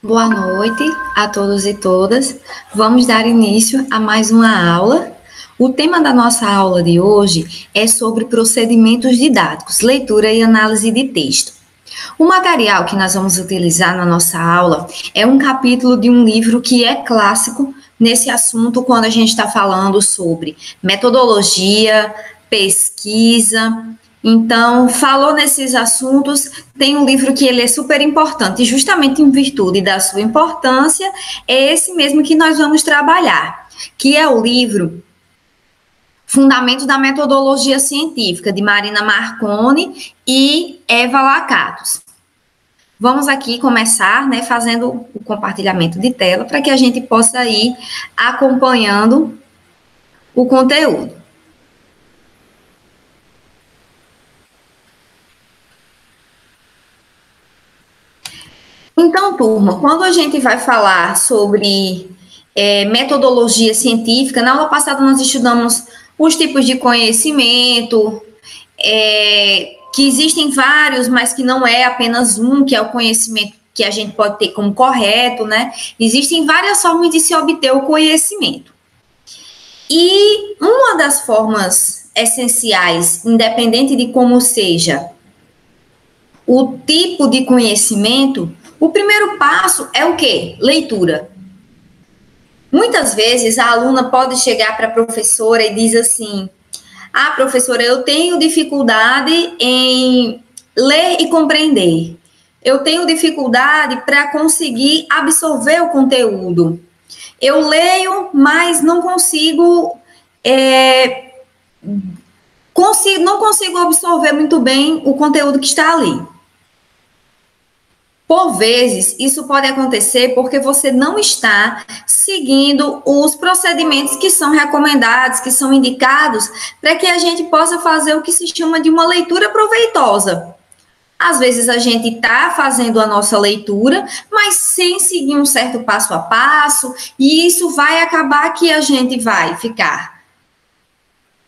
Boa noite a todos e todas. Vamos dar início a mais uma aula. O tema da nossa aula de hoje é sobre procedimentos didáticos, leitura e análise de texto. O material que nós vamos utilizar na nossa aula é um capítulo de um livro que é clássico nesse assunto quando a gente está falando sobre metodologia, pesquisa. Então, falou nesses assuntos, tem um livro que ele é super importante, e justamente em virtude da sua importância, é esse mesmo que nós vamos trabalhar, que é o livro Fundamentos da Metodologia Científica, de Marina Marconi e Eva Lacatos. Vamos aqui começar, fazendo o compartilhamento de tela, para que a gente possa ir acompanhando o conteúdo. Então, turma, quando a gente vai falar sobre metodologia científica, na aula passada nós estudamos os tipos de conhecimento, que existem vários, mas que não é apenas um, que é o conhecimento que a gente pode ter como correto, né? Existem várias formas de se obter o conhecimento. E uma das formas essenciais, independente de como seja o tipo de conhecimento, o primeiro passo é o quê? Leitura. Muitas vezes a aluna pode chegar para a professora e diz assim: ah, professora, eu tenho dificuldade em ler e compreender. Eu tenho dificuldade para conseguir absorver o conteúdo. Eu leio, mas não consigo, não consigo absorver muito bem o conteúdo que está ali. Por vezes, isso pode acontecer porque você não está seguindo os procedimentos que são recomendados, que são indicados, para que a gente possa fazer o que se chama de uma leitura proveitosa. Às vezes a gente está fazendo a nossa leitura, mas sem seguir um certo passo a passo, e isso vai acabar que a gente vai ficar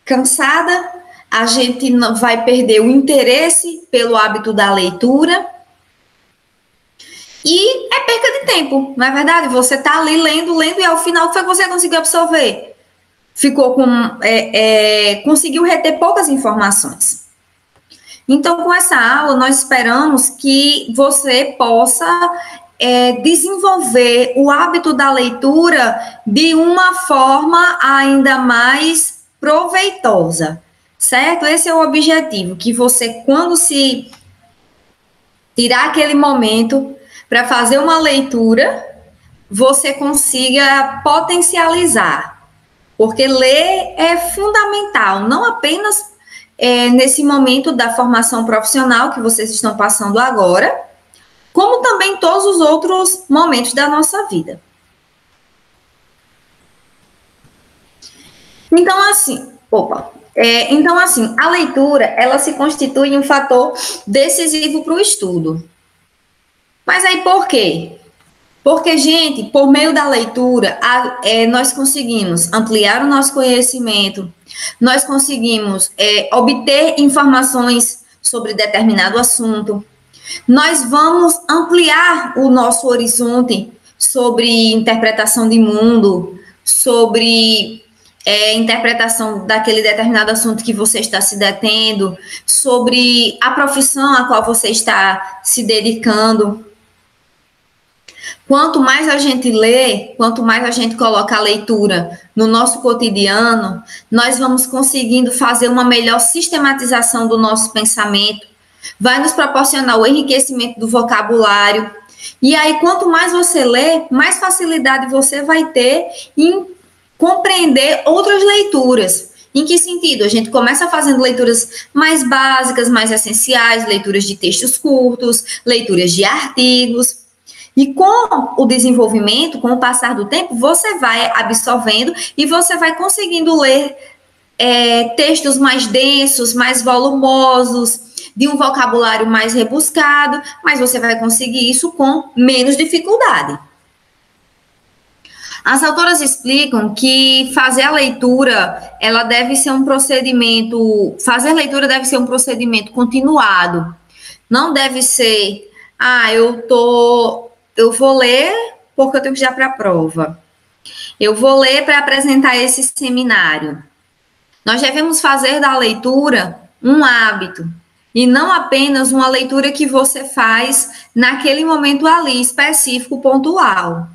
cansada, a gente vai perder o interesse pelo hábito da leitura, e é perca de tempo, não é verdade? Você está ali lendo, e ao final, o que você conseguiu absorver? Conseguiu reter poucas informações. Então, com essa aula, nós esperamos que você possa desenvolver o hábito da leitura de uma forma ainda mais proveitosa, certo? Esse é o objetivo, que você, quando se tirar aquele momento para fazer uma leitura, você consiga potencializar. Porque ler é fundamental, não apenas nesse momento da formação profissional que vocês estão passando agora, como também em todos os outros momentos da nossa vida. Então, assim, a leitura, ela se constitui em um fator decisivo para o estudo. Mas aí por quê? Porque, gente, por meio da leitura, nós conseguimos ampliar o nosso conhecimento, nós conseguimos obter informações sobre determinado assunto, nós vamos ampliar o nosso horizonte sobre interpretação de mundo, sobre interpretação daquele determinado assunto que você está se detendo, sobre a profissão a qual você está se dedicando. Quanto mais a gente lê, quanto mais a gente coloca a leitura no nosso cotidiano, nós vamos conseguindo fazer uma melhor sistematização do nosso pensamento, vai nos proporcionar o enriquecimento do vocabulário. E aí, quanto mais você lê, mais facilidade você vai ter em compreender outras leituras. Em que sentido? A gente começa fazendo leituras mais básicas, mais essenciais, leituras de textos curtos, leituras de artigos. E com o desenvolvimento, com o passar do tempo, você vai absorvendo e você vai conseguindo ler textos mais densos, mais volumosos, de um vocabulário mais rebuscado, mas você vai conseguir isso com menos dificuldade. As autoras explicam que fazer a leitura, ela deve ser um procedimento, fazer leitura deve ser um procedimento continuado. Não deve ser, eu estou eu vou ler porque eu tenho que ir para a prova. Eu vou ler para apresentar esse seminário. Nós devemos fazer da leitura um hábito e não apenas uma leitura que você faz naquele momento ali, específico, pontual.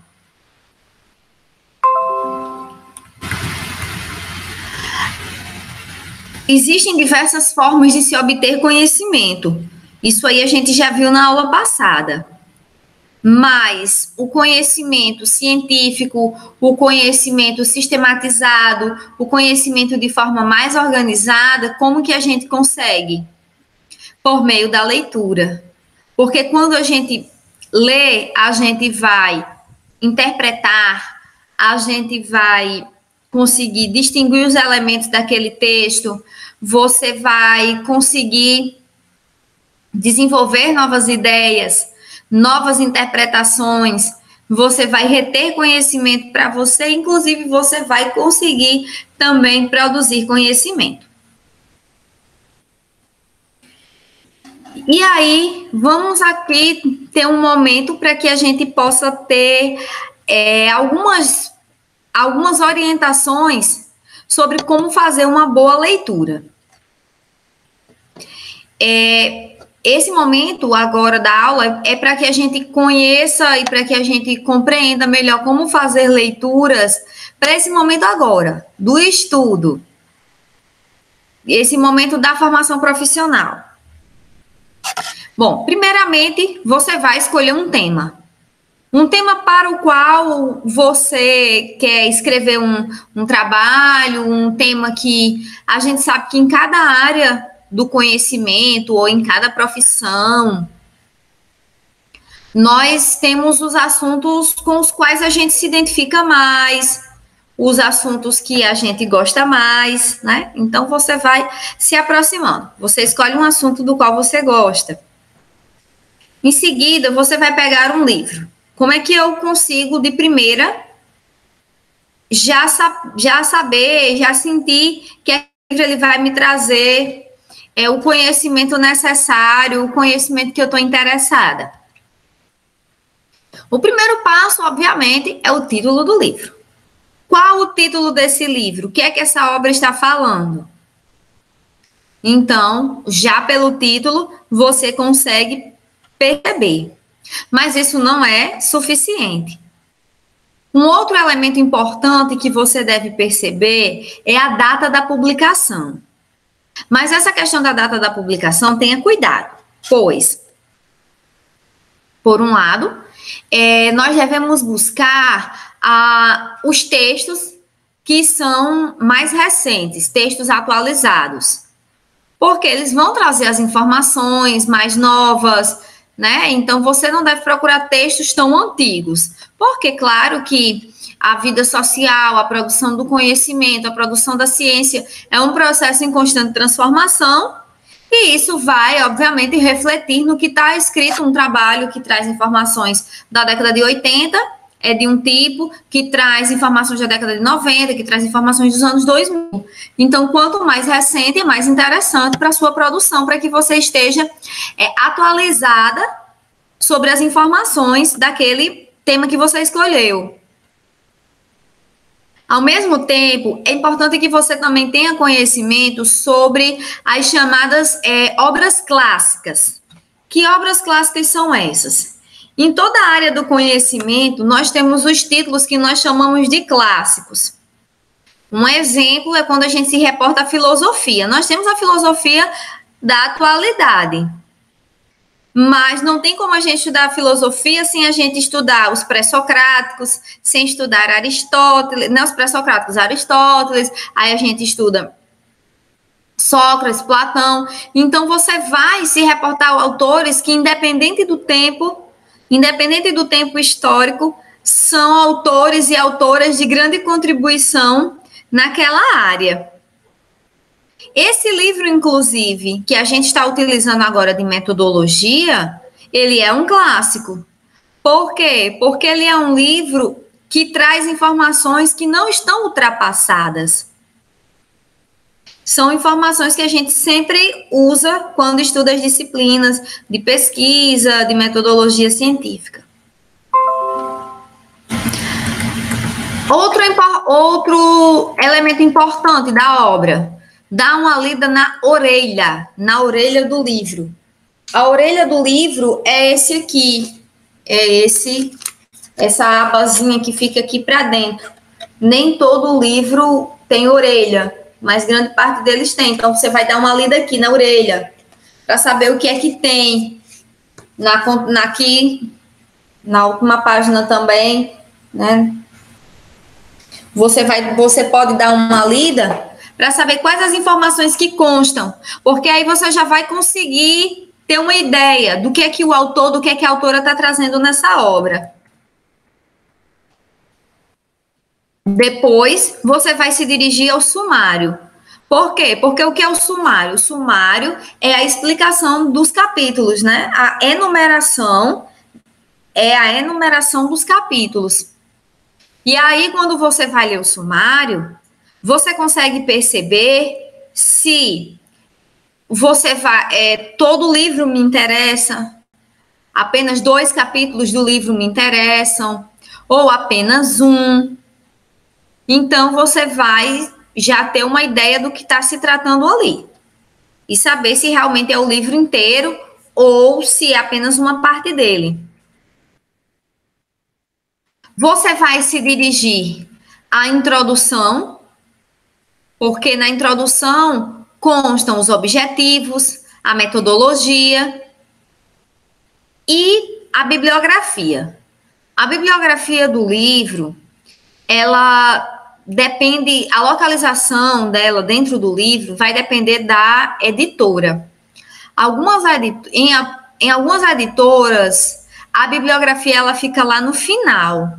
Existem diversas formas de se obter conhecimento. Isso aí a gente já viu na aula passada. Mas o conhecimento científico, o conhecimento sistematizado, o conhecimento de forma mais organizada, como que a gente consegue? Por meio da leitura. Porque quando a gente lê, a gente vai interpretar, a gente vai conseguir distinguir os elementos daquele texto, você vai conseguir desenvolver novas ideias, novas interpretações, você vai reter conhecimento para você, inclusive você vai conseguir também produzir conhecimento. E aí, vamos aqui ter um momento para que a gente possa ter algumas orientações sobre como fazer uma boa leitura. Esse momento agora da aula é para que a gente conheça e para que a gente compreenda melhor como fazer leituras para esse momento agora, do estudo, esse momento da formação profissional. Bom, primeiramente, você vai escolher um tema. Um tema para o qual você quer escrever um trabalho, um tema que a gente sabe que em cada área do conhecimento ou em cada profissão, nós temos os assuntos com os quais a gente se identifica mais, os assuntos que a gente gosta mais, né? Então, você vai se aproximando. Você escolhe um assunto do qual você gosta. Em seguida, você vai pegar um livro. Como é que eu consigo, de primeira, já saber, já sentir que aquele livro ele vai me trazer o conhecimento necessário, o conhecimento que eu estou interessada? O primeiro passo, obviamente, é o título do livro. Qual o título desse livro? O que é que essa obra está falando? Então, já pelo título, você consegue perceber. Mas isso não é suficiente. Um outro elemento importante que você deve perceber é a data da publicação. Mas essa questão da data da publicação, tenha cuidado, pois, por um lado, nós devemos buscar os textos que são mais recentes, textos atualizados, porque eles vão trazer as informações mais novas, né? Então, você não deve procurar textos tão antigos, porque, claro que a vida social, a produção do conhecimento, a produção da ciência é um processo em constante transformação, e isso vai, obviamente, refletir no que está escrito, um trabalho que traz informações da década de 80, é de um tipo, que traz informações da década de 90, que traz informações dos anos 2000. Então, quanto mais recente, é mais interessante para a sua produção, para que você esteja atualizada sobre as informações daquele tema que você escolheu. Ao mesmo tempo, é importante que você também tenha conhecimento sobre as chamadas obras clássicas. Que obras clássicas são essas? Em toda a área do conhecimento, nós temos os títulos que nós chamamos de clássicos. Um exemplo é quando a gente se reporta à filosofia. Nós temos a filosofia da atualidade. Mas não tem como a gente estudar a filosofia sem a gente estudar os pré-socráticos, sem estudar Aristóteles, não os pré-socráticos, Aristóteles, aí a gente estuda Sócrates, Platão. Então, você vai se reportar a autores que, independente do tempo histórico, são autores e autoras de grande contribuição naquela área. Esse livro, inclusive, que a gente está utilizando agora de metodologia, ele é um clássico. Por quê? Porque ele é um livro que traz informações que não estão ultrapassadas. São informações que a gente sempre usa quando estuda as disciplinas de pesquisa, de metodologia científica. Outro elemento importante da obra, dá uma lida na orelha do livro. A orelha do livro é esse aqui, essa abazinha que fica aqui para dentro. Nem todo livro tem orelha, mas grande parte deles tem. Então, você vai dar uma lida aqui na orelha, para saber o que é que tem. Aqui, na última página também, né? Você pode dar uma lida para saber quais as informações que constam, porque aí você já vai conseguir ter uma ideia do que é que o autor, do que é que a autora está trazendo nessa obra. Depois, você vai se dirigir ao sumário. Por quê? Porque o que é o sumário? O sumário é a explicação dos capítulos, né? A enumeração é a enumeração dos capítulos. E aí, quando você vai ler o sumário, você consegue perceber se você vai... todo o livro me interessa, apenas 2 capítulos do livro me interessam, ou apenas um. Então, você vai já ter uma ideia do que está se tratando ali. E saber se realmente é o livro inteiro ou se é apenas uma parte dele. Você vai se dirigir à introdução, porque na introdução constam os objetivos, a metodologia e a bibliografia. A bibliografia do livro, ela depende, a localização dela dentro do livro vai depender da editora. Em algumas editoras, a bibliografia ela fica lá no final.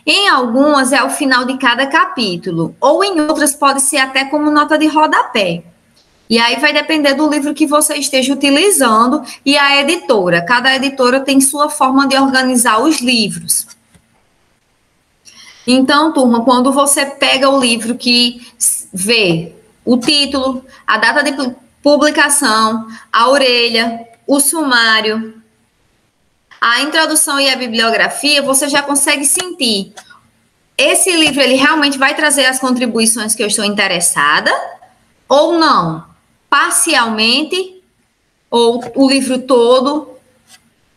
Em algumas é ao final de cada capítulo, ou em outras pode ser até como nota de rodapé. E aí vai depender do livro que você esteja utilizando e a editora. Cada editora tem sua forma de organizar os livros. Então, turma, quando você pega o livro que vê o título, a data de publicação, a orelha, o sumário, a introdução e a bibliografia, você já consegue sentir. Esse livro, ele realmente vai trazer as contribuições que eu estou interessada ou não? Parcialmente ou o livro todo?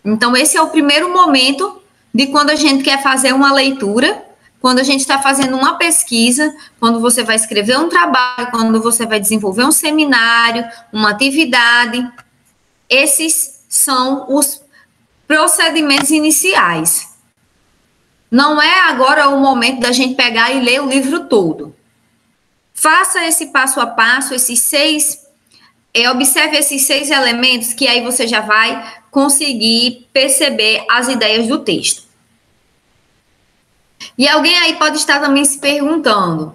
Então, esse é o primeiro momento de quando a gente quer fazer uma leitura, quando a gente está fazendo uma pesquisa, quando você vai escrever um trabalho, quando você vai desenvolver um seminário, uma atividade. Esses são os procedimentos iniciais. Não é agora o momento da gente pegar e ler o livro todo. Faça esse passo a passo, observe esses 6 elementos, que aí você já vai conseguir perceber as ideias do texto. E alguém aí pode estar também se perguntando: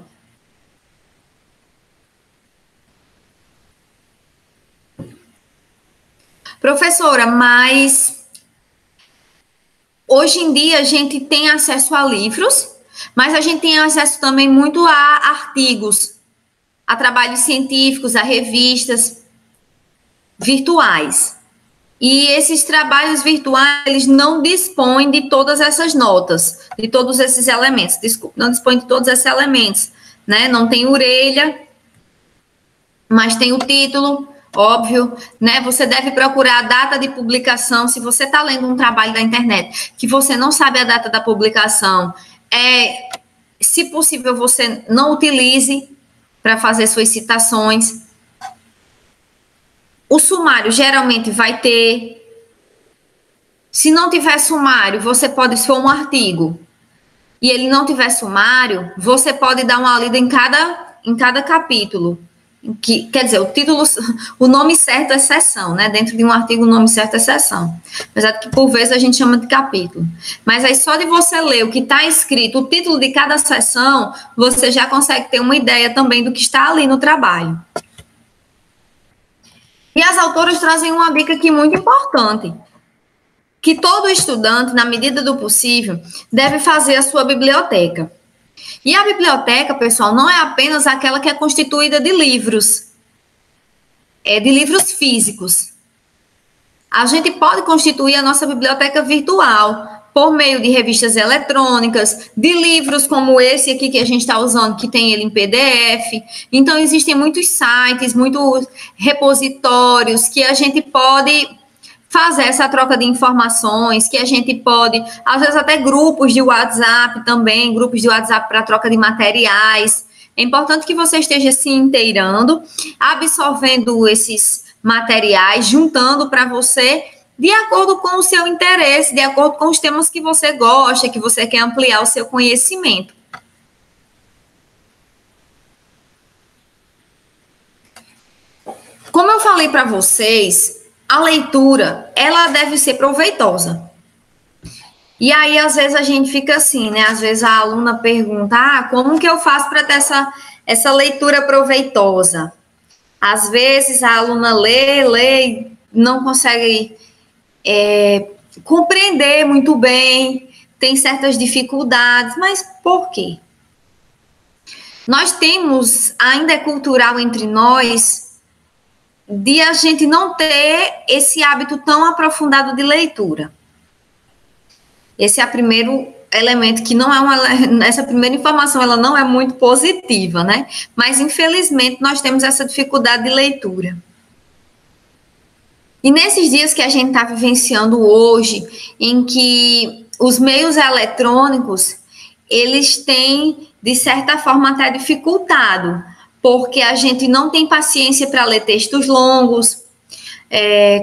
professora, mas hoje em dia a gente tem acesso a livros, mas a gente tem acesso também muito a artigos, a trabalhos científicos, a revistas virtuais. E esses trabalhos virtuais, eles não dispõem de todas essas notas, de todos esses elementos. Desculpa, não dispõem de todos esses elementos, né? Não tem orelha, mas tem o título, óbvio, né? Você deve procurar a data de publicação. Se você está lendo um trabalho da internet que você não sabe a data da publicação, se possível, você não utilize para fazer suas citações. O sumário geralmente vai ter. Se não tiver sumário, você pode, se for um artigo, e ele não tiver sumário, você pode dar uma lida em cada capítulo. Quer dizer, o nome certo é seção, né? Dentro de um artigo, o nome certo é seção. Apesar de que, por vezes, a gente chama de capítulo. Mas aí, só de você ler o que está escrito, o título de cada seção, você já consegue ter uma ideia também do que está ali no trabalho. E as autoras trazem uma dica aqui muito importante, que todo estudante, na medida do possível, deve fazer a sua biblioteca. E a biblioteca, pessoal, não é apenas aquela que é constituída de livros, é de livros físicos. A gente pode constituir a nossa biblioteca virtual, por meio de revistas eletrônicas, de livros como esse aqui que a gente está usando, que tem ele em PDF. Então, existem muitos sites, muitos repositórios que a gente pode fazer essa troca de informações, que a gente pode, às vezes até grupos de WhatsApp também, grupos de WhatsApp para troca de materiais. É importante que você esteja se inteirando, absorvendo esses materiais, juntando para você, de acordo com o seu interesse, de acordo com os temas que você gosta, que você quer ampliar o seu conhecimento. Como eu falei para vocês, a leitura, ela deve ser proveitosa. E aí, às vezes, a gente fica assim, né? Às vezes a aluna pergunta, como que eu faço para ter essa leitura proveitosa? Às vezes a aluna lê, não consegue compreender muito bem, tem certas dificuldades, mas por quê? Nós temos, ainda é cultural entre nós, de a gente não ter esse hábito tão aprofundado de leitura. Esse é o primeiro elemento que não é essa primeira informação, ela não é muito positiva, né? Mas, infelizmente, nós temos essa dificuldade de leitura. E nesses dias que a gente está vivenciando hoje, em que os meios eletrônicos, eles têm, de certa forma, até dificultado, porque a gente não tem paciência para ler textos longos,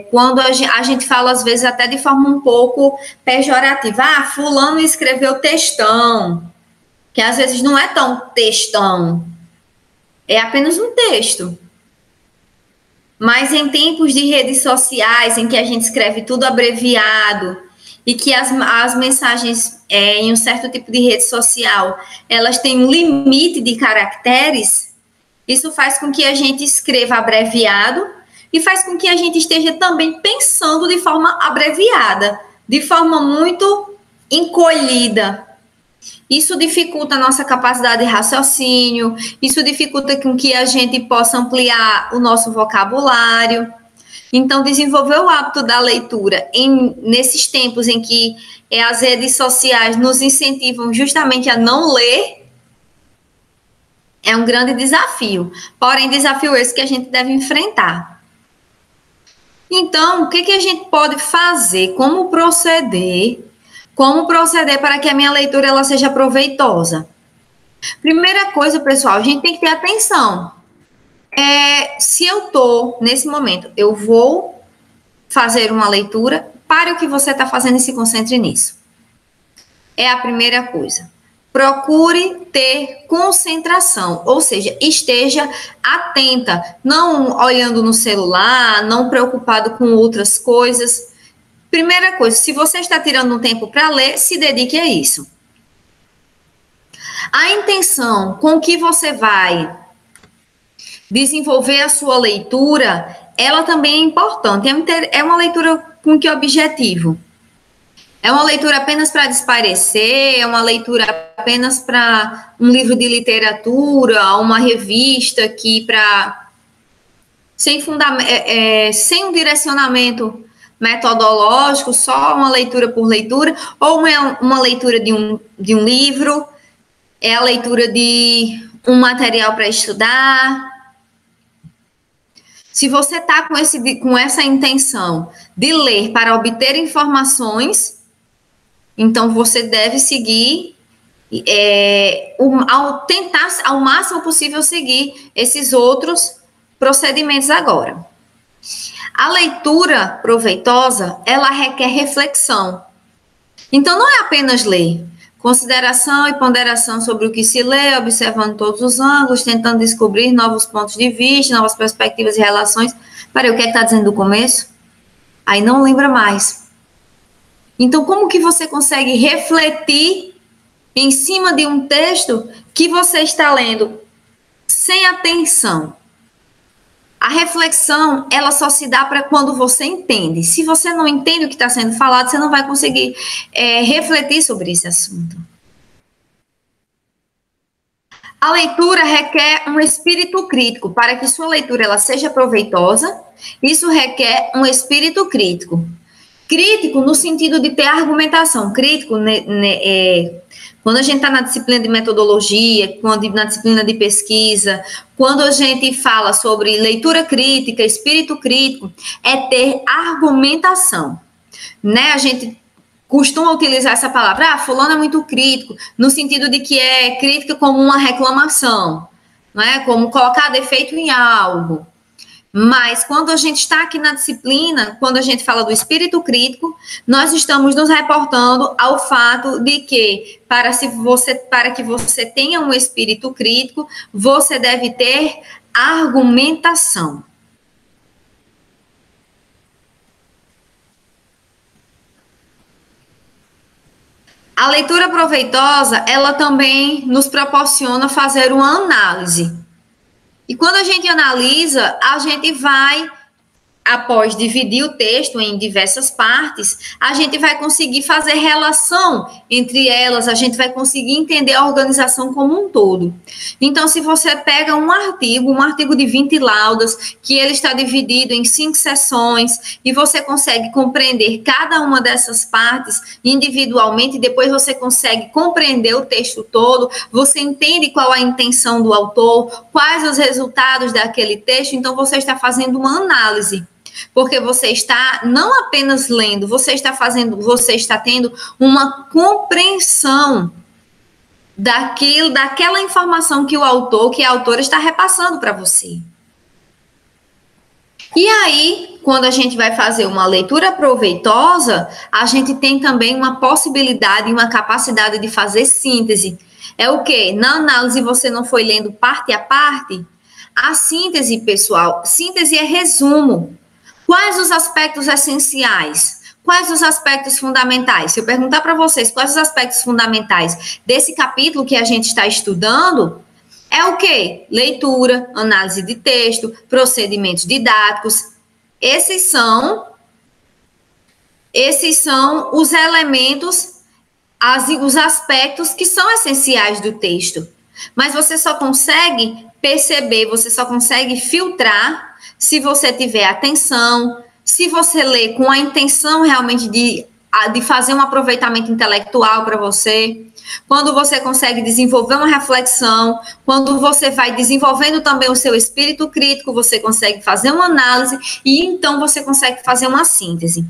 quando a gente fala, às vezes, até de forma um pouco pejorativa, fulano escreveu textão, que às vezes não é tão textão, é apenas um texto. Mas em tempos de redes sociais, em que a gente escreve tudo abreviado, e que as mensagens em um certo tipo de rede social, elas têm um limite de caracteres, isso faz com que a gente escreva abreviado, e faz com que a gente esteja também pensando de forma abreviada, de forma muito encolhida. Isso dificulta a nossa capacidade de raciocínio, isso dificulta com que a gente possa ampliar o nosso vocabulário. Então, desenvolver o hábito da leitura nesses tempos em que as redes sociais nos incentivam justamente a não ler, é um grande desafio. Porém, desafio esse que a gente deve enfrentar. Então, o que a gente pode fazer? Como proceder para que a minha leitura ela seja proveitosa? Primeira coisa, pessoal, a gente tem que ter atenção. Se eu estou, nesse momento, eu vou fazer uma leitura, pare o que você está fazendo e se concentre nisso. É a primeira coisa. Procure ter concentração, ou seja, esteja atenta, não olhando no celular, não preocupado com outras coisas. Primeira coisa, se você está tirando um tempo para ler, se dedique a isso. A intenção com que você vai desenvolver a sua leitura, ela também é importante. É uma leitura com que objetivo? É uma leitura apenas para desaparecer? É uma leitura apenas para um livro de literatura, uma revista que sem um direcionamento metodológico, só uma leitura por leitura, ou uma leitura de um livro, é a leitura de um material para estudar? Se você está com essa intenção de ler para obter informações, então você deve seguir, tentar ao máximo possível seguir esses outros procedimentos agora. A leitura proveitosa, ela requer reflexão. Então, não é apenas ler. Consideração e ponderação sobre o que se lê, observando todos os ângulos, tentando descobrir novos pontos de vista, novas perspectivas e relações. Peraí, o que está dizendo do começo? Aí não lembra mais. Então, como que você consegue refletir em cima de um texto que você está lendo sem atenção? A reflexão, ela só se dá para quando você entende. Se você não entende o que está sendo falado, você não vai conseguir refletir sobre esse assunto. A leitura requer um espírito crítico. Para que sua leitura ela seja proveitosa, isso requer um espírito crítico. Crítico no sentido de ter argumentação. Crítico, quando a gente está na disciplina de metodologia, quando na disciplina de pesquisa, quando a gente fala sobre leitura crítica, espírito crítico, é ter argumentação, né? A gente costuma utilizar essa palavra, fulano é muito crítico, no sentido de que é crítica como uma reclamação, não é? Como colocar defeito em algo. Mas quando a gente está aqui na disciplina, quando a gente fala do espírito crítico, nós estamos nos reportando ao fato de que para que você tenha um espírito crítico, você deve ter argumentação. A leitura proveitosa, ela também nos proporciona fazer uma análise. E quando a gente analisa, a gente vai, após dividir o texto em diversas partes, a gente vai conseguir fazer relação entre elas, a gente vai conseguir entender a organização como um todo. Então, se você pega um artigo de 20 laudas, que ele está dividido em 5 seções, e você consegue compreender cada uma dessas partes individualmente, e depois você consegue compreender o texto todo, você entende qual a intenção do autor, quais os resultados daquele texto, então você está fazendo uma análise. Porque você está não apenas lendo, você está tendo uma compreensão daquela informação que a autora está repassando para você. E aí, quando a gente vai fazer uma leitura proveitosa, a gente tem também uma possibilidade e uma capacidade de fazer síntese. É o quê? Na análise você não foi lendo parte a parte? A síntese, pessoal, síntese é resumo. Quais os aspectos essenciais? Quais os aspectos fundamentais? Se eu perguntar para vocês quais os aspectos fundamentais desse capítulo que a gente está estudando, é o quê? Leitura, análise de texto, procedimentos didáticos. Esses são os elementos, os aspectos que são essenciais do texto. Mas você só consegue perceber, você só consegue filtrar se você tiver atenção, se você ler com a intenção realmente de fazer um aproveitamento intelectual para você, quando você consegue desenvolver uma reflexão, quando você vai desenvolvendo também o seu espírito crítico, você consegue fazer uma análise e então você consegue fazer uma síntese.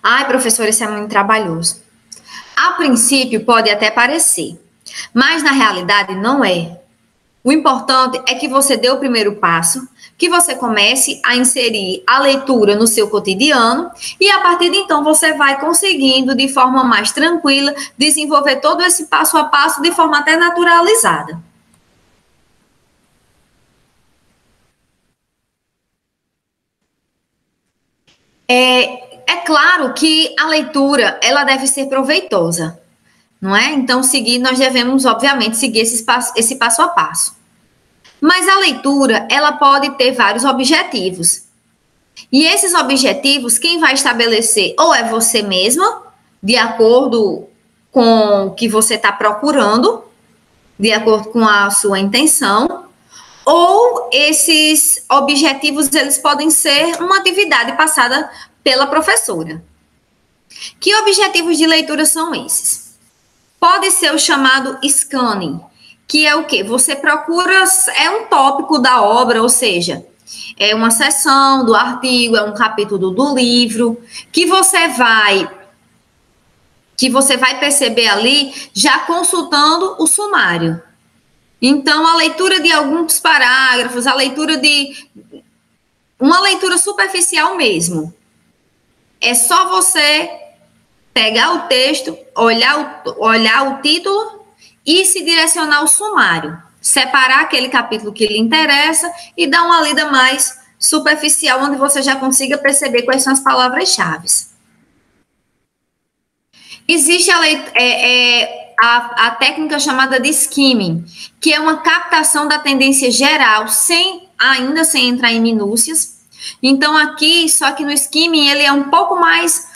Ai, professor, isso é muito trabalhoso. A princípio pode até parecer, mas na realidade não é. O importante é que você dê o primeiro passo, que você comece a inserir a leitura no seu cotidiano e a partir de então você vai conseguindo de forma mais tranquila desenvolver todo esse passo a passo de forma até naturalizada. É claro que a leitura ela deve ser proveitosa, não é? Então, nós devemos, obviamente, seguir esse passo a passo. Mas a leitura, ela pode ter vários objetivos. E esses objetivos, quem vai estabelecer ou é você mesma, de acordo com o que você está procurando, de acordo com a sua intenção, ou esses objetivos, eles podem ser uma atividade passada pela professora. Que objetivos de leitura são esses? Pode ser o chamado scanning, que é o quê? Você procura, é um tópico da obra, ou seja, é uma seção do artigo, é um capítulo do livro, que você vai perceber ali já consultando o sumário. Então, a leitura de alguns parágrafos, uma leitura superficial mesmo. É só você pegar o texto, olhar o título e se direcionar ao sumário. Separar aquele capítulo que lhe interessa e dar uma lida mais superficial, onde você já consiga perceber quais são as palavras-chave. Existe a técnica chamada de skimming, que é uma captação da tendência geral, ainda sem entrar em minúcias. Então, só que no skimming, ele é um pouco mais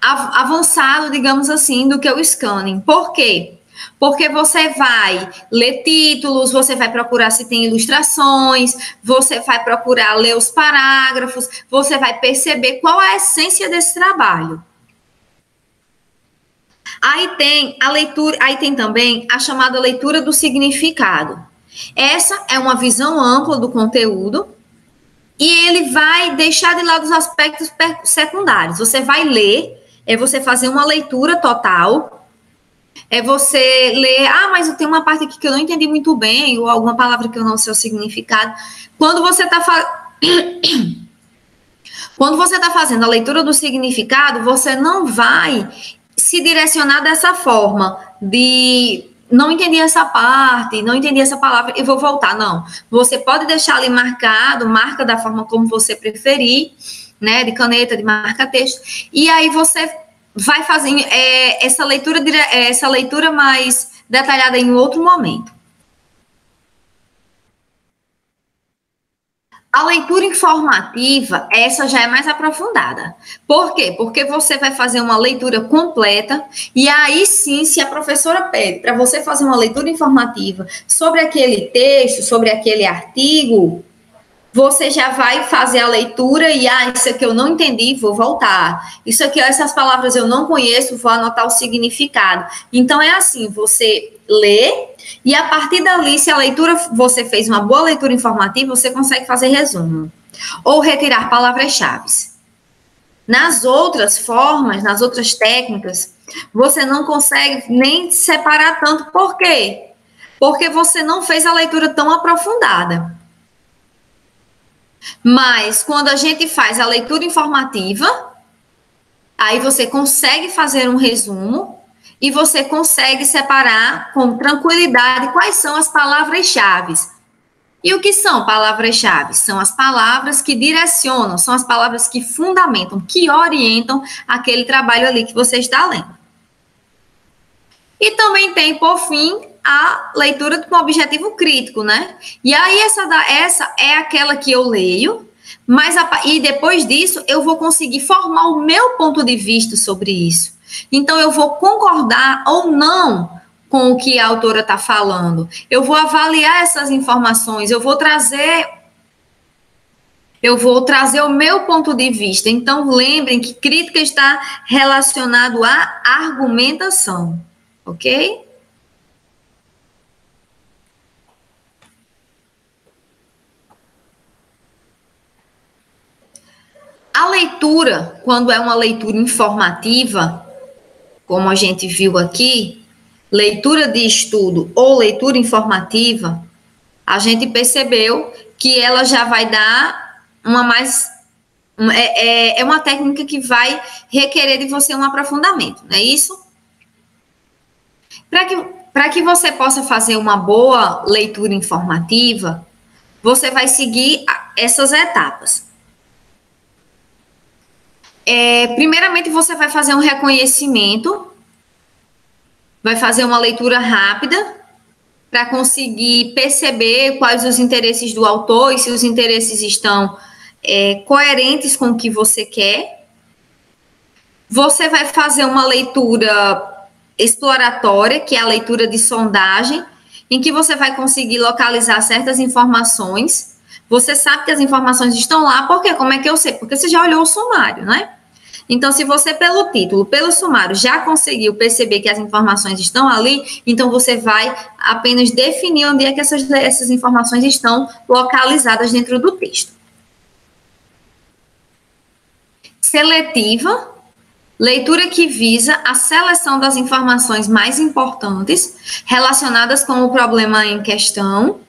avançado, digamos assim, do que o scanning. Por quê? Porque você vai ler títulos, você vai procurar se tem ilustrações, você vai procurar ler os parágrafos, você vai perceber qual a essência desse trabalho. Aí tem a leitura, aí tem também a chamada leitura do significado. Essa é uma visão ampla do conteúdo e ele vai deixar de lado os aspectos secundários. Você vai ler, é você fazer uma leitura total, é você ler, mas eu tenho uma parte aqui que eu não entendi muito bem, ou alguma palavra que eu não sei o significado. Quando você está Quando você está fazendo a leitura do significado, você não vai se direcionar dessa forma de não entendi essa parte, não entendi essa palavra e vou voltar. Não. Você pode deixar ali marcado, marca da forma como você preferir, né? De caneta, de marca-texto. E aí você vai fazer essa leitura mais detalhada em outro momento. A leitura informativa, essa já é mais aprofundada. Por quê? Porque você vai fazer uma leitura completa e aí sim, se a professora pede para você fazer uma leitura informativa sobre aquele texto, sobre aquele artigo, você já vai fazer a leitura e, isso aqui eu não entendi, vou voltar. Isso aqui, essas palavras eu não conheço, vou anotar o significado. Então, é assim, você lê e a partir dali, se a leitura, você fez uma boa leitura informativa, você consegue fazer resumo. Ou retirar palavras-chave. Nas outras formas, nas outras técnicas, você não consegue nem separar tanto. Por quê? Porque você não fez a leitura tão aprofundada. Mas, quando a gente faz a leitura informativa, aí você consegue fazer um resumo e você consegue separar com tranquilidade quais são as palavras-chave. E o que são palavras-chave? São as palavras que direcionam, são as palavras que fundamentam, que orientam aquele trabalho ali que você está lendo. E também tem, por fim, a leitura com objetivo crítico, né? E aí essa é aquela que eu leio, e depois disso eu vou conseguir formar o meu ponto de vista sobre isso. Então eu vou concordar ou não com o que a autora está falando. Eu vou avaliar essas informações, eu vou trazer o meu ponto de vista. Então lembrem que crítica está relacionado à argumentação, ok? A leitura, quando é uma leitura informativa, como a gente viu aqui, leitura de estudo ou leitura informativa, a gente percebeu que ela já vai dar é uma técnica que vai requerer de você um aprofundamento, não é isso? Para que você possa fazer uma boa leitura informativa, você vai seguir essas etapas. Primeiramente, você vai fazer um reconhecimento, vai fazer uma leitura rápida para conseguir perceber quais os interesses do autor e se os interesses estão coerentes com o que você quer. Você vai fazer uma leitura exploratória, que é a leitura de sondagem, em que você vai conseguir localizar certas informações. Você sabe que as informações estão lá, porque como é que eu sei? Porque você já olhou o sumário, né? Então, se você, pelo título, pelo sumário, já conseguiu perceber que as informações estão ali, então você vai apenas definir onde é que essas informações estão localizadas dentro do texto. Seletiva, leitura que visa a seleção das informações mais importantes relacionadas com o problema em questão.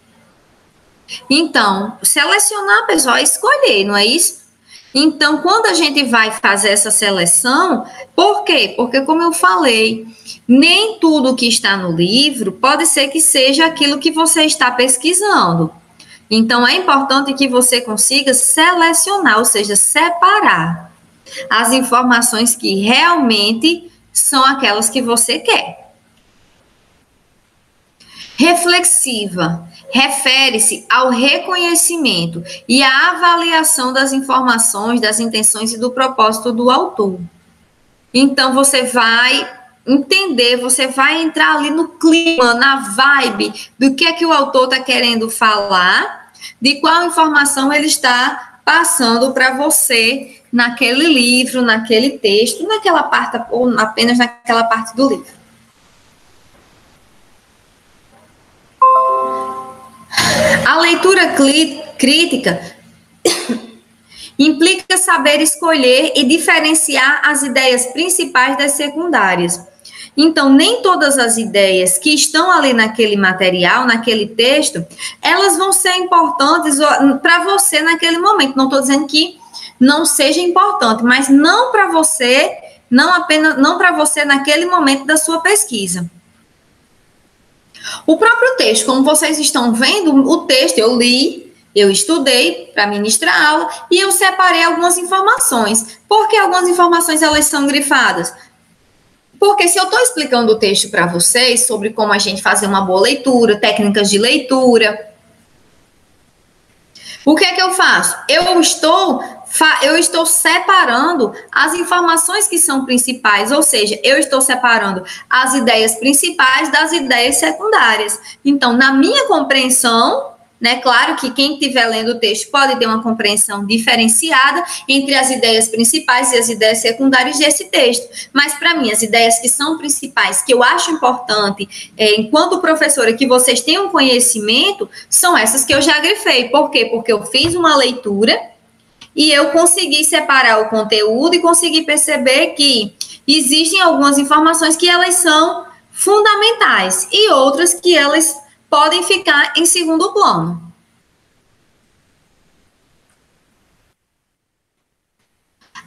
Então, selecionar, pessoal, é escolher, não é isso? Então, quando a gente vai fazer essa seleção, por quê? Porque, como eu falei, nem tudo que está no livro pode ser que seja aquilo que você está pesquisando. Então, é importante que você consiga selecionar, ou seja, separar as informações que realmente são aquelas que você quer. Reflexiva refere-se ao reconhecimento e à avaliação das informações, das intenções e do propósito do autor. Então, você vai entender, você vai entrar ali no clima, na vibe do que é que o autor está querendo falar, de qual informação ele está passando para você naquele livro, naquele texto, naquela parte, ou apenas naquela parte do livro. A leitura crítica implica saber escolher e diferenciar as ideias principais das secundárias. Então, nem todas as ideias que estão ali naquele material, naquele texto, elas vão ser importantes para você naquele momento. Não estou dizendo que não seja importante, mas não para você, não para você naquele momento da sua pesquisa. O próprio texto, como vocês estão vendo, o texto eu li, eu estudei para ministrar aula e eu separei algumas informações. Por que algumas informações elas são grifadas? Porque se eu estou explicando o texto para vocês sobre como a gente fazer uma boa leitura, técnicas de leitura, o que é que eu faço? Eu estou separando as informações que são principais, ou seja, eu estou separando as ideias principais das ideias secundárias. Então, na minha compreensão, né, claro que quem estiver lendo o texto pode ter uma compreensão diferenciada entre as ideias principais e as ideias secundárias desse texto. Mas, para mim, as ideias que são principais, que eu acho importante, enquanto professora, que vocês tenham conhecimento, são essas que eu já grifei. Por quê? Porque eu fiz uma leitura e eu consegui separar o conteúdo e consegui perceber que existem algumas informações que elas são fundamentais e outras que elas podem ficar em segundo plano.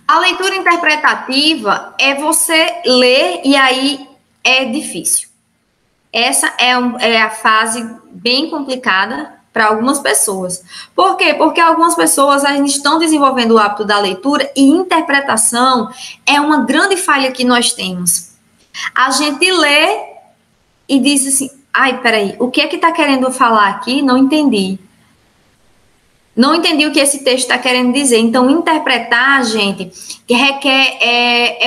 A leitura interpretativa é você ler e aí é difícil. Essa é a fase bem complicada para algumas pessoas. Por quê? Porque algumas pessoas ainda estão desenvolvendo o hábito da leitura e interpretação é uma grande falha que nós temos. A gente lê e diz assim, ai, peraí, o que é que está querendo falar aqui? Não entendi. Não entendi o que esse texto está querendo dizer. Então, interpretar, gente, requer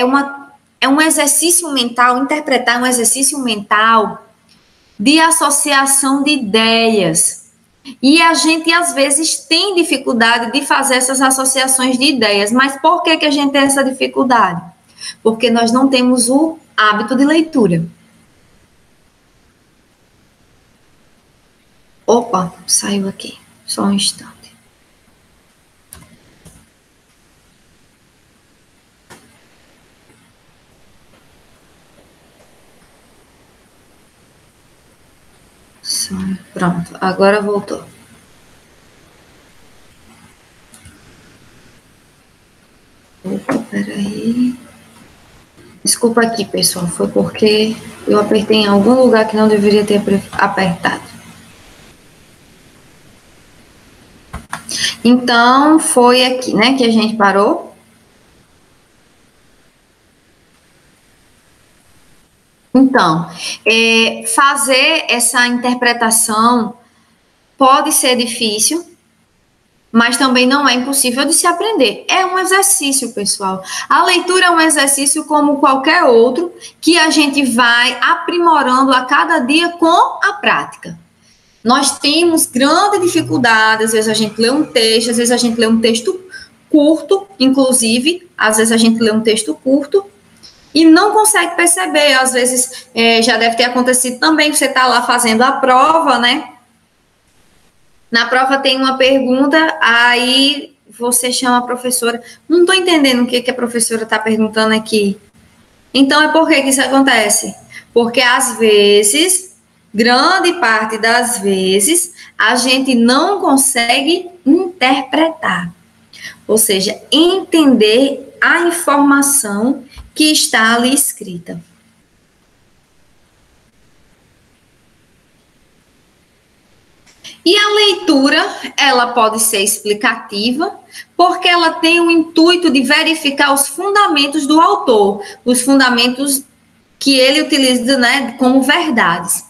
um exercício mental, interpretar é um exercício mental de associação de ideias. E a gente, às vezes, tem dificuldade de fazer essas associações de ideias. Mas por que a gente tem essa dificuldade? Porque nós não temos o hábito de leitura. Opa, saiu aqui. Só um instante. Pronto, agora voltou. Opa, peraí. Desculpa aqui, pessoal. Foi porque eu apertei em algum lugar que não deveria ter apertado. Então, foi aqui, né, que a gente parou. Então, fazer essa interpretação pode ser difícil, mas também não é impossível de se aprender. É um exercício, pessoal. A leitura é um exercício como qualquer outro, que a gente vai aprimorando a cada dia com a prática. Nós temos grande dificuldade, às vezes a gente lê um texto, às vezes a gente lê um texto curto, inclusive, às vezes a gente lê um texto curto, e não consegue perceber, às vezes já deve ter acontecido também, você está lá fazendo a prova, né? Na prova tem uma pergunta, aí você chama a professora, não estou entendendo o que a professora está perguntando aqui. Então, por que isso acontece? Porque, às vezes, grande parte das vezes, a gente não consegue interpretar. Ou seja, entender a informação que está ali escrita. E a leitura, ela pode ser explicativa, porque ela tem o intuito de verificar os fundamentos do autor, os fundamentos que ele utiliza, né, como verdades.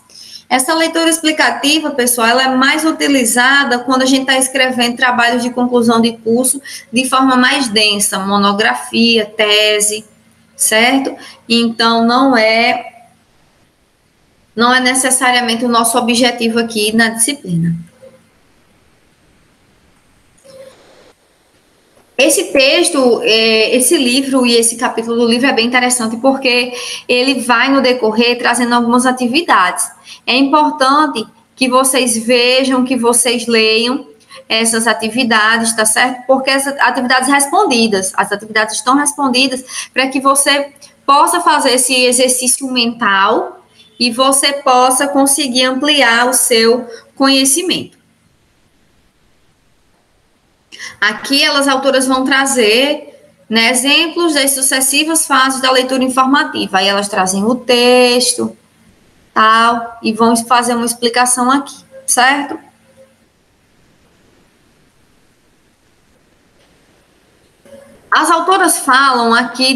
Essa leitura explicativa, pessoal, ela é mais utilizada quando a gente está escrevendo trabalhos de conclusão de curso de forma mais densa, monografia, tese, certo? Então, não é necessariamente o nosso objetivo aqui na disciplina. Esse texto, esse livro e esse capítulo do livro é bem interessante porque ele vai no decorrer trazendo algumas atividades. É importante que vocês vejam, que vocês leiam essas atividades, tá certo? Porque essas atividades respondidas, as atividades estão respondidas para que você possa fazer esse exercício mental e você possa conseguir ampliar o seu conhecimento. Aqui, as autoras vão trazer, né, exemplos das sucessivas fases da leitura informativa. Aí elas trazem o texto, tal, e vão fazer uma explicação aqui, certo? As autoras falam aqui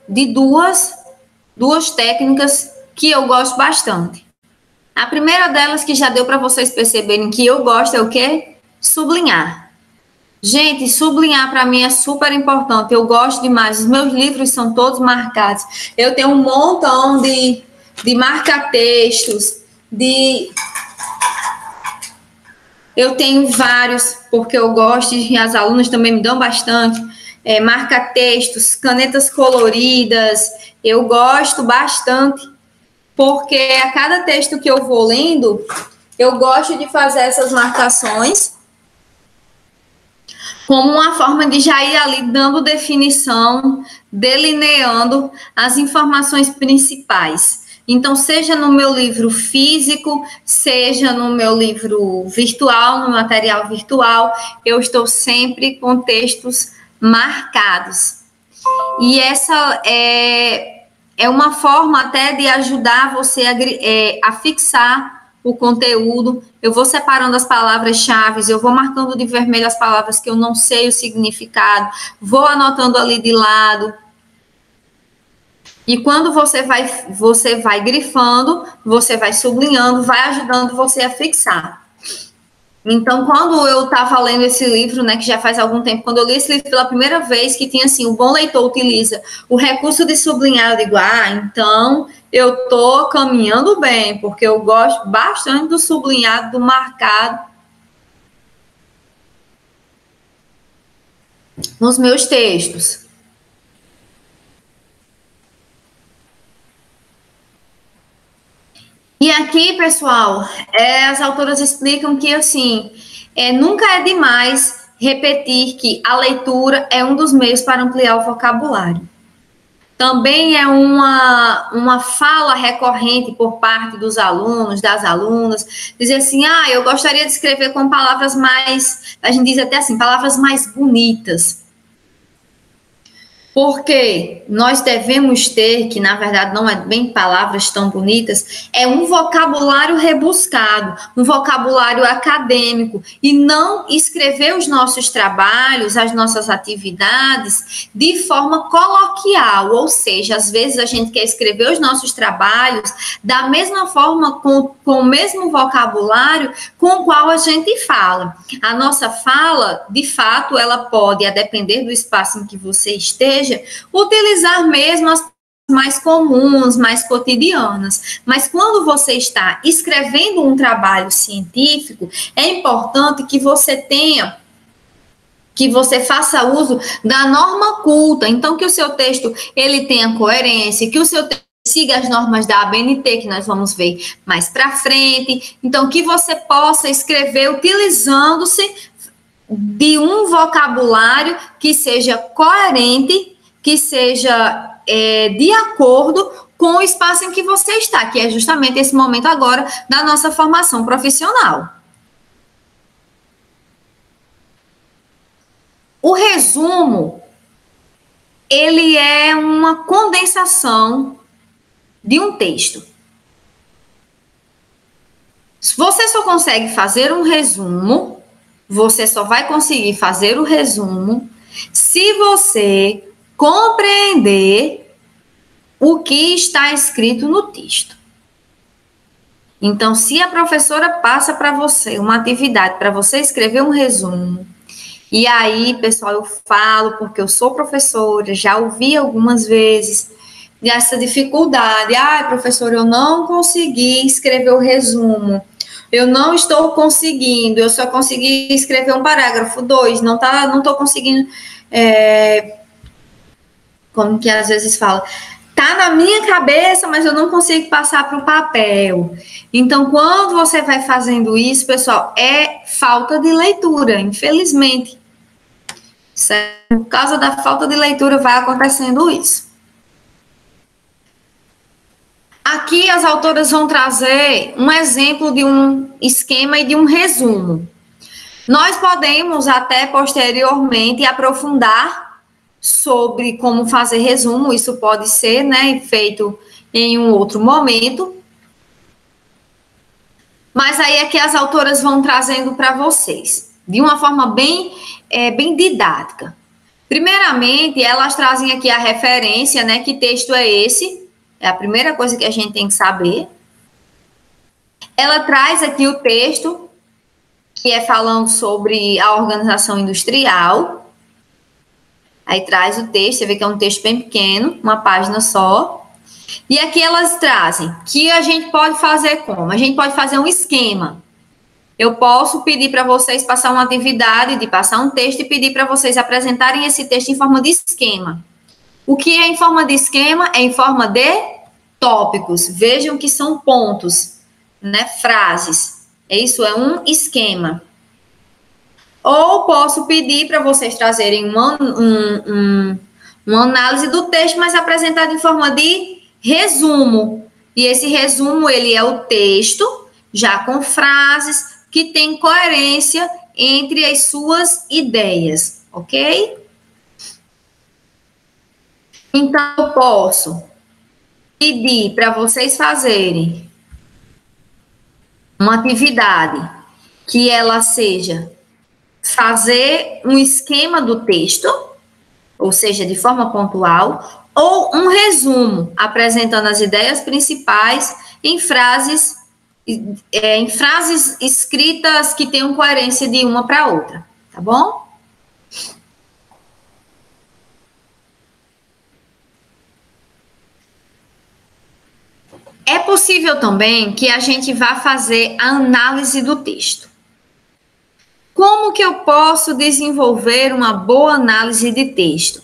de duas técnicas que eu gosto bastante. A primeira delas, que já deu para vocês perceberem que eu gosto, é o quê? Sublinhar. Gente, sublinhar para mim é super importante. Eu gosto demais. Os meus livros são todos marcados. Eu tenho um montão de marca-textos, eu tenho vários, porque eu gosto e as alunas também me dão bastante. Marca-textos, canetas coloridas. Eu gosto bastante, porque a cada texto que eu vou lendo, eu gosto de fazer essas marcações como uma forma de já ir ali dando definição, delineando as informações principais. Então, seja no meu livro físico, seja no meu livro virtual, no material virtual, eu estou sempre com textos marcados. E essa é uma forma até de ajudar você a fixar o conteúdo. Eu vou separando as palavras-chave, eu vou marcando de vermelho as palavras que eu não sei o significado, vou anotando ali de lado. E quando você vai grifando, você vai sublinhando, vai ajudando você a fixar. Então, quando eu estava lendo esse livro, né, que já faz algum tempo, quando eu li esse livro pela primeira vez, que tinha assim, o bom leitor utiliza o recurso de sublinhar, eu digo, então eu estou caminhando bem, porque eu gosto bastante do sublinhado, do marcado nos meus textos. E aqui, pessoal, as autoras explicam que, assim, nunca é demais repetir que a leitura é um dos meios para ampliar o vocabulário. Também é uma fala recorrente por parte dos alunos, das alunas, dizer assim, eu gostaria de escrever com palavras mais, a gente diz até assim, palavras mais bonitas. Porque nós devemos ter, que na verdade não é bem palavras tão bonitas, é um vocabulário rebuscado, um vocabulário acadêmico, e não escrever os nossos trabalhos, as nossas atividades de forma coloquial, ou seja, às vezes a gente quer escrever os nossos trabalhos da mesma forma, com o mesmo vocabulário com o qual a gente fala. A nossa fala, de fato, ela pode, a depender do espaço em que você esteja, utilizar mesmo as mais comuns, mais cotidianas. Mas quando você está escrevendo um trabalho científico, é importante que você faça uso da norma culta. Então, que o seu texto ele tenha coerência, que o seu texto siga as normas da ABNT, que nós vamos ver mais para frente. Então, que você possa escrever utilizando-se de um vocabulário que seja coerente, que seja de acordo com o espaço em que você está, que é justamente esse momento agora da nossa formação profissional. O resumo, ele é uma condensação de um texto. Se você só consegue fazer um resumo, você só vai conseguir fazer o resumo se você compreender o que está escrito no texto. Então, se a professora passa para você uma atividade para você escrever um resumo, E aí, pessoal, eu falo porque eu sou professora, já ouvi algumas vezes dessa dificuldade. Ah, professor, eu não consegui escrever o resumo. Eu não estou conseguindo, eu só consegui escrever um parágrafo, dois, não estou conseguindo, como que às vezes fala, tá na minha cabeça, mas eu não consigo passar para o papel. Então, quando você vai fazendo isso, pessoal, é falta de leitura, infelizmente. Certo? Por causa da falta de leitura vai acontecendo isso. Aqui as autoras vão trazer um exemplo de um esquema e de um resumo. Nós podemos até posteriormente aprofundar sobre como fazer resumo, isso pode ser, né, feito em um outro momento. Mas aí é que as autoras vão trazendo para vocês, de uma forma bem didática. Primeiramente, elas trazem aqui a referência, né, que texto é esse, é a primeira coisa que a gente tem que saber. Ela traz aqui o texto, que é falando sobre a organização industrial. Aí traz o texto, você vê que é um texto bem pequeno, uma página só. E aqui elas trazem que a gente pode fazer como? A gente pode fazer um esquema. Eu posso pedir para vocês passar uma atividade, de passar um texto e pedir para vocês apresentarem esse texto em forma de esquema. O que é em forma de esquema? É em forma de tópicos. Vejam que são pontos, né? Frases. Isso é um esquema. Ou posso pedir para vocês trazerem uma análise do texto, mas apresentado em forma de resumo. E esse resumo, ele é o texto, já com frases, que tem coerência entre as suas ideias, ok? Então, eu posso pedir para vocês fazerem uma atividade que ela seja fazer um esquema do texto, ou seja, de forma pontual, ou um resumo, apresentando as ideias principais em frases escritas que tenham coerência de uma para outra, tá bom? É possível também que a gente vá fazer a análise do texto. Como que eu posso desenvolver uma boa análise de texto?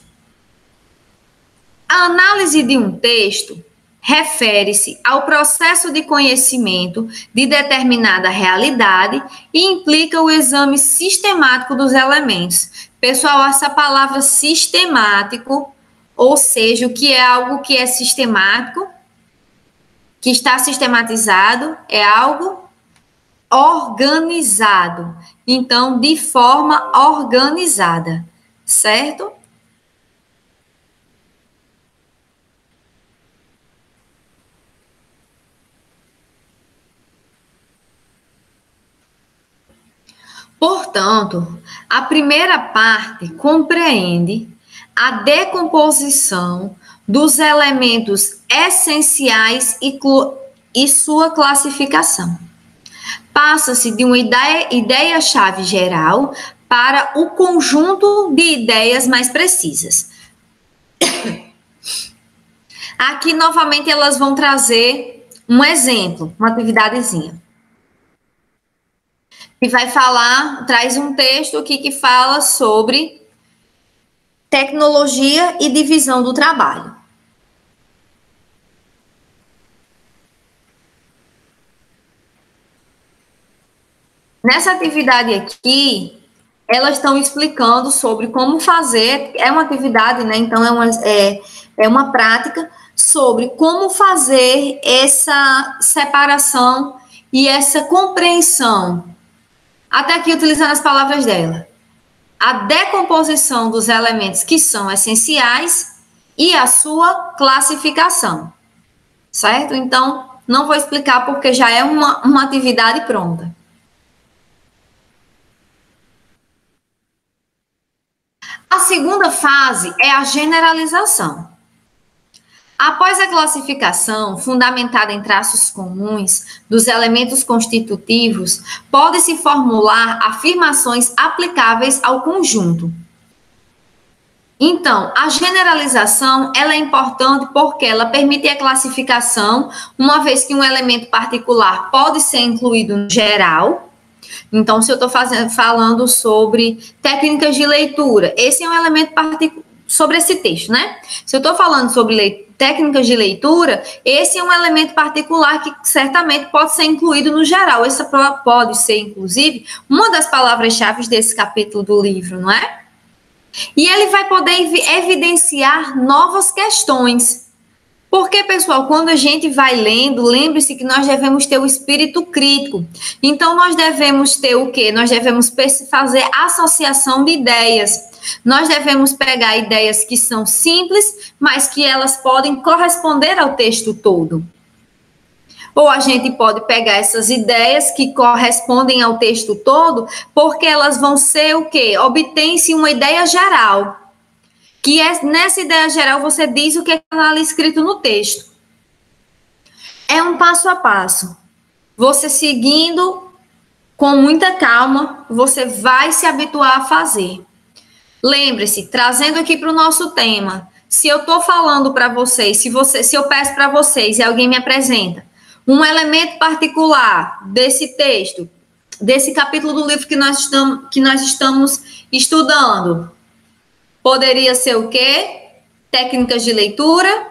A análise de um texto refere-se ao processo de conhecimento de determinada realidade e implica o exame sistemático dos elementos. Pessoal, essa palavra sistemático, ou seja, o que é algo que é sistemático, que está sistematizado, é algo organizado. Então, de forma organizada, certo? Portanto, a primeira parte compreende a decomposição dos elementos essenciais e sua classificação. Passa-se de uma ideia-chave geral para o conjunto de ideias mais precisas. Aqui, novamente, elas vão trazer um exemplo, uma atividadezinha. Que vai falar, traz um texto aqui que fala sobre tecnologia e divisão do trabalho. Nessa atividade aqui, elas estão explicando sobre como fazer, é uma atividade, né? Então, é uma prática sobre como fazer essa separação e essa compreensão. Até aqui, utilizando as palavras dela. A decomposição dos elementos que são essenciais e a sua classificação. Certo? Então, não vou explicar porque já é uma atividade pronta. A segunda fase é a generalização. Após a classificação, fundamentada em traços comuns dos elementos constitutivos, pode-se formular afirmações aplicáveis ao conjunto. Então, a generalização ela é importante porque ela permite a classificação, uma vez que um elemento particular pode ser incluído no geral. Então, se eu estou falando sobre técnicas de leitura, esse é um elemento particular sobre esse texto, né? Se eu estou falando sobre técnicas de leitura, esse é um elemento particular que certamente pode ser incluído no geral. Essa pode ser, inclusive, uma das palavras-chave desse capítulo do livro, não é? E ele vai poder evidenciar novas questões. Porque, pessoal, quando a gente vai lendo, lembre-se que nós devemos ter o espírito crítico. Então, nós devemos ter o quê? Nós devemos fazer associação de ideias. Nós devemos pegar ideias que são simples, mas que elas podem corresponder ao texto todo. Ou a gente pode pegar essas ideias que correspondem ao texto todo, porque elas vão ser o quê? Obtém-se uma ideia geral. Que é, nessa ideia geral você diz o que está ali escrito no texto. É um passo a passo. Você seguindo com muita calma, você vai se habituar a fazer. Lembre-se, trazendo aqui para o nosso tema, se eu estou falando para vocês, se eu peço para vocês e alguém me apresenta um elemento particular desse texto, desse capítulo do livro que nós estamos estudando, poderia ser o quê? Técnicas de leitura,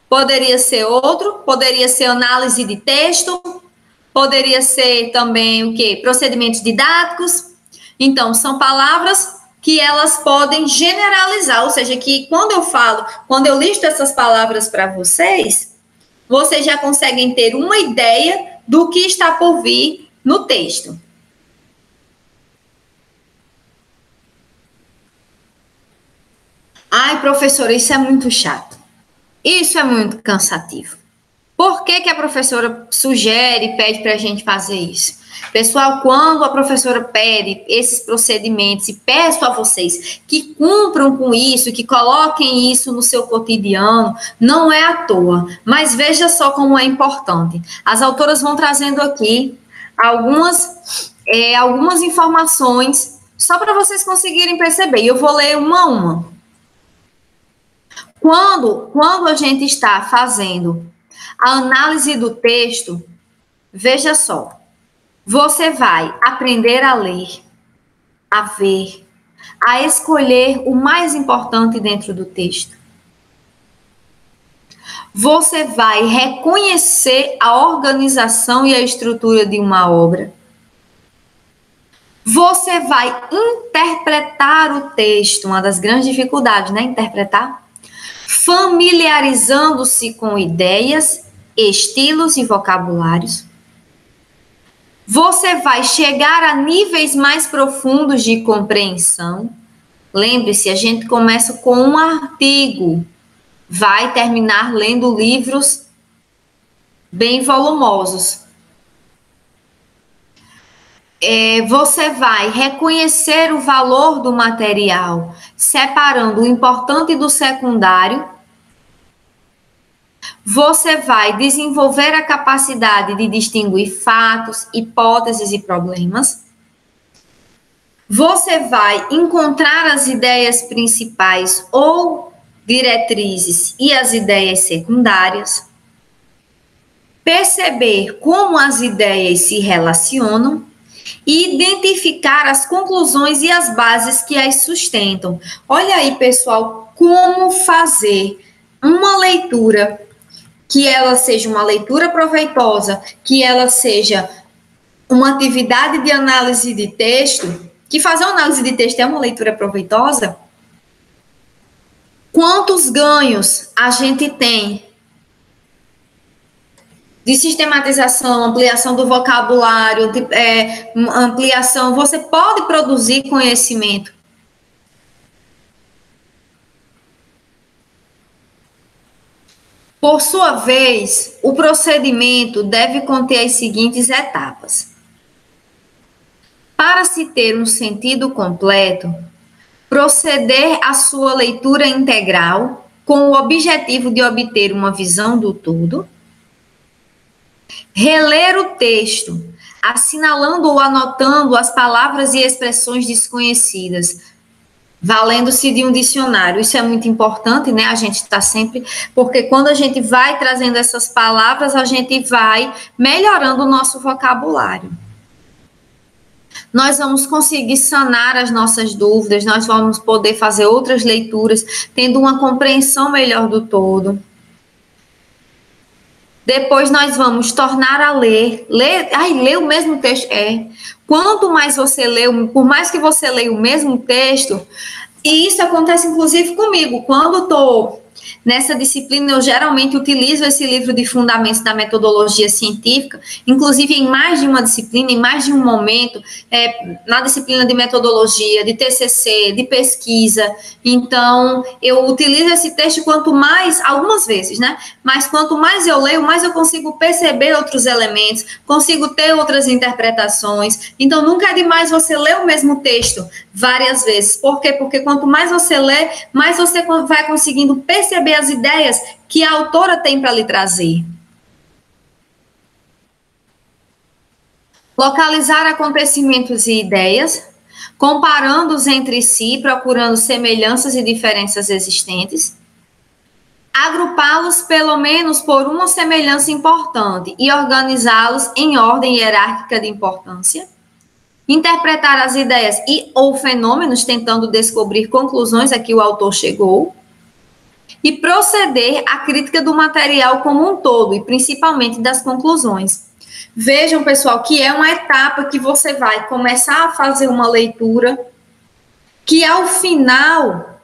poderia ser outro, poderia ser análise de texto, poderia ser também o quê? Procedimentos didáticos. Então, são palavras que elas podem generalizar, ou seja, que quando eu listo essas palavras para vocês já conseguem ter uma ideia do que está por vir no texto. Ai, professora, isso é muito chato. Isso é muito cansativo. Por que a professora sugere e pede para a gente fazer isso? Pessoal, quando a professora pede esses procedimentos, e peço a vocês que cumpram com isso, que coloquem isso no seu cotidiano, não é à toa. Mas veja só como é importante. As autoras vão trazendo aqui algumas informações, só para vocês conseguirem perceber. E eu vou ler uma a uma. Quando a gente está fazendo a análise do texto, veja só, você vai aprender a ler, a ver, a escolher o mais importante dentro do texto. Você vai reconhecer a organização e a estrutura de uma obra. Você vai interpretar o texto, uma das grandes dificuldades, né? Interpretar. Familiarizando-se com ideias, estilos e vocabulários. Você vai chegar a níveis mais profundos de compreensão. Lembre-se, a gente começa com um artigo, vai terminar lendo livros bem volumosos. Você vai reconhecer o valor do material, separando o importante do secundário. Você vai desenvolver a capacidade de distinguir fatos, hipóteses e problemas. Você vai encontrar as ideias principais ou diretrizes e as ideias secundárias. Perceber como as ideias se relacionam e identificar as conclusões e as bases que as sustentam. Olha aí, pessoal, como fazer uma leitura que ela seja uma leitura proveitosa, que ela seja uma atividade de análise de texto, que fazer uma análise de texto é uma leitura proveitosa. Quantos ganhos a gente tem de sistematização, ampliação do vocabulário, ampliação, você pode produzir conhecimento. Por sua vez, o procedimento deve conter as seguintes etapas. Para se ter um sentido completo, proceder à sua leitura integral, com o objetivo de obter uma visão do todo. Reler o texto, assinalando ou anotando as palavras e expressões desconhecidas, valendo-se de um dicionário. Isso é muito importante, né? A gente está sempre... Porque quando a gente vai trazendo essas palavras, a gente vai melhorando o nosso vocabulário. Nós vamos conseguir sanar as nossas dúvidas, nós vamos poder fazer outras leituras, tendo uma compreensão melhor do todo. Depois nós vamos tornar a ler o mesmo texto. Quanto mais você lê, por mais que você leia o mesmo texto, e isso acontece inclusive comigo, quando estou nessa disciplina, eu geralmente utilizo esse livro de fundamentos da metodologia científica, inclusive em mais de uma disciplina, em mais de um momento, na disciplina de metodologia, de TCC, de pesquisa. Então, eu utilizo esse texto quanto mais, algumas vezes, né? Mas quanto mais eu leio, mais eu consigo perceber outros elementos, consigo ter outras interpretações. Então, nunca é demais você ler o mesmo texto várias vezes. Por quê? Porque quanto mais você lê, mais você vai conseguindo perceber as ideias que a autora tem para lhe trazer. Localizar acontecimentos e ideias, comparando-os entre si, procurando semelhanças e diferenças existentes. Agrupá-los pelo menos por uma semelhança importante e organizá-los em ordem hierárquica de importância. Interpretar as ideias e ou fenômenos, tentando descobrir conclusões a que o autor chegou. E proceder à crítica do material como um todo, e principalmente das conclusões. Vejam, pessoal, que é uma etapa que você vai começar a fazer uma leitura, que ao final,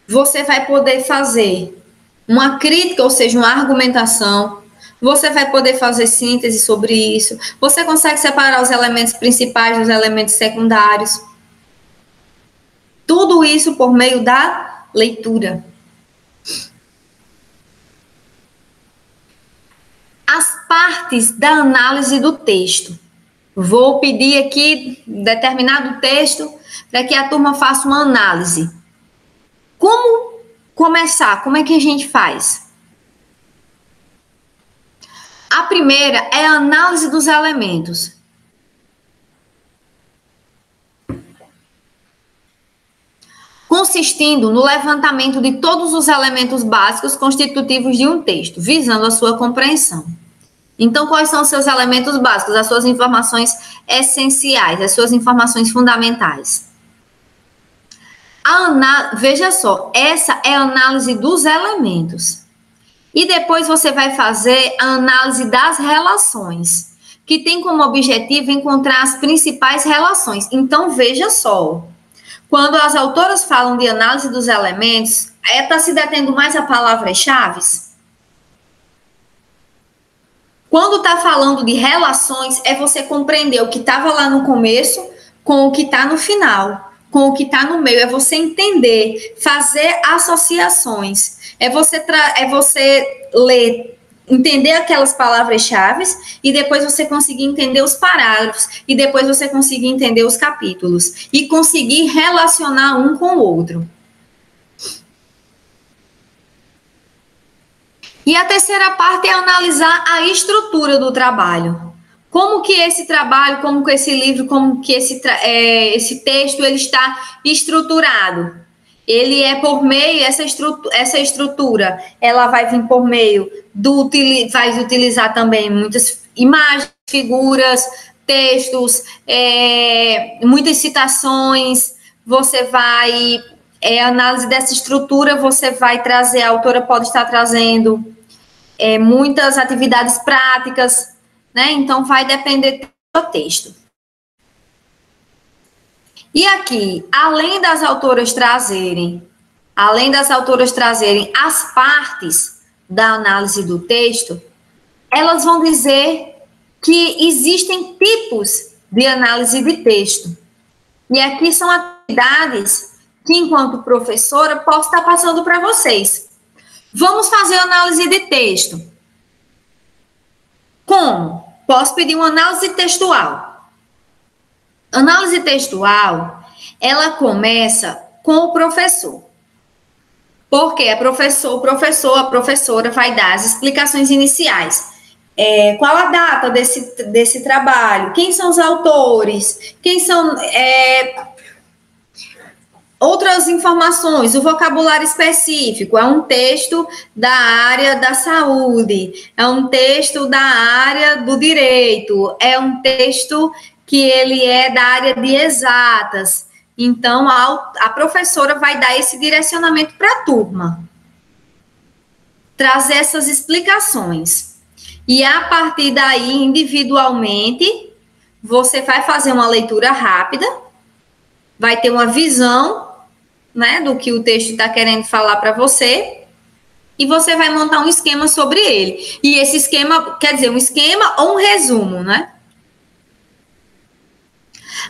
você vai poder fazer uma crítica, ou seja, uma argumentação. Você vai poder fazer síntese sobre isso. Você consegue separar os elementos principais dos elementos secundários. Tudo isso por meio da leitura. As partes da análise do texto. Vou pedir aqui determinado texto para que a turma faça uma análise. Como começar? Como é que a gente faz? A primeira é a análise dos elementos. Consistindo no levantamento de todos os elementos básicos constitutivos de um texto, visando a sua compreensão. Então, quais são os seus elementos básicos, as suas informações essenciais, as suas informações fundamentais? Veja só, essa é a análise dos elementos. E depois você vai fazer a análise das relações, que tem como objetivo encontrar as principais relações. Então, veja só, quando as autoras falam de análise dos elementos, está se detendo mais a palavras-chave? Quando está falando de relações, é você compreender o que estava lá no começo com o que está no final, com o que está no meio. É você entender, fazer associações. É você ler, entender aquelas palavras-chave e depois você conseguir entender os parágrafos e depois você conseguir entender os capítulos e conseguir relacionar um com o outro. E a terceira parte é analisar a estrutura do trabalho. Como que esse trabalho, como que esse livro, como que esse texto ele está estruturado. Ele é por meio, essa estrutura, ela vai vir por meio vai utilizar também muitas imagens, figuras, textos, muitas citações. Você vai, análise dessa estrutura, você vai trazer, a autora pode estar trazendo muitas atividades práticas, né? Então, vai depender do texto. E aqui, além das autoras trazerem as partes da análise do texto, elas vão dizer que existem tipos de análise de texto. E aqui são atividades que, enquanto professora, posso estar passando para vocês. Vamos fazer análise de texto. Como? Posso pedir uma análise textual. Análise textual, ela começa com o professor. Porque a professora vai dar as explicações iniciais. Qual a data desse trabalho? Quem são os autores? Quem são... outras informações, o vocabulário específico, é um texto da área da saúde, é um texto da área do direito, é um texto que ele é da área de exatas. Então, a professora vai dar esse direcionamento para a turma, trazer essas explicações. E a partir daí, individualmente, você vai fazer uma leitura rápida, vai ter uma visão, né, do que o texto está querendo falar para você, e você vai montar um esquema sobre ele. E esse esquema, quer dizer, um esquema ou um resumo, né?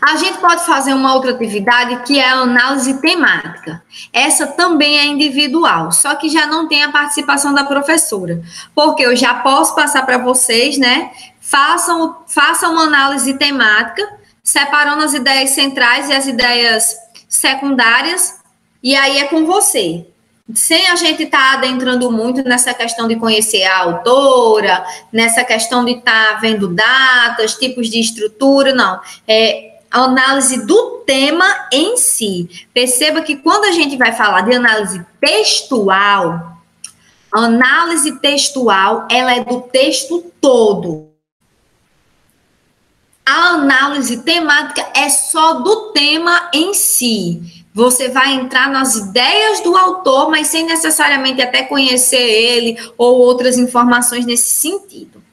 A gente pode fazer uma outra atividade que é a análise temática. Essa também é individual, só que já não tem a participação da professora, porque eu já posso passar para vocês, né? Façam uma análise temática, separando as ideias centrais e as ideias secundárias, e aí é com você. Sem a gente estar adentrando muito nessa questão de conhecer a autora, nessa questão de estar vendo datas, tipos de estrutura, não. A análise do tema em si. Perceba que quando a gente vai falar de análise textual, ela é do texto todo. A análise temática é só do tema em si. Você vai entrar nas ideias do autor, mas sem necessariamente até conhecer ele ou outras informações nesse sentido.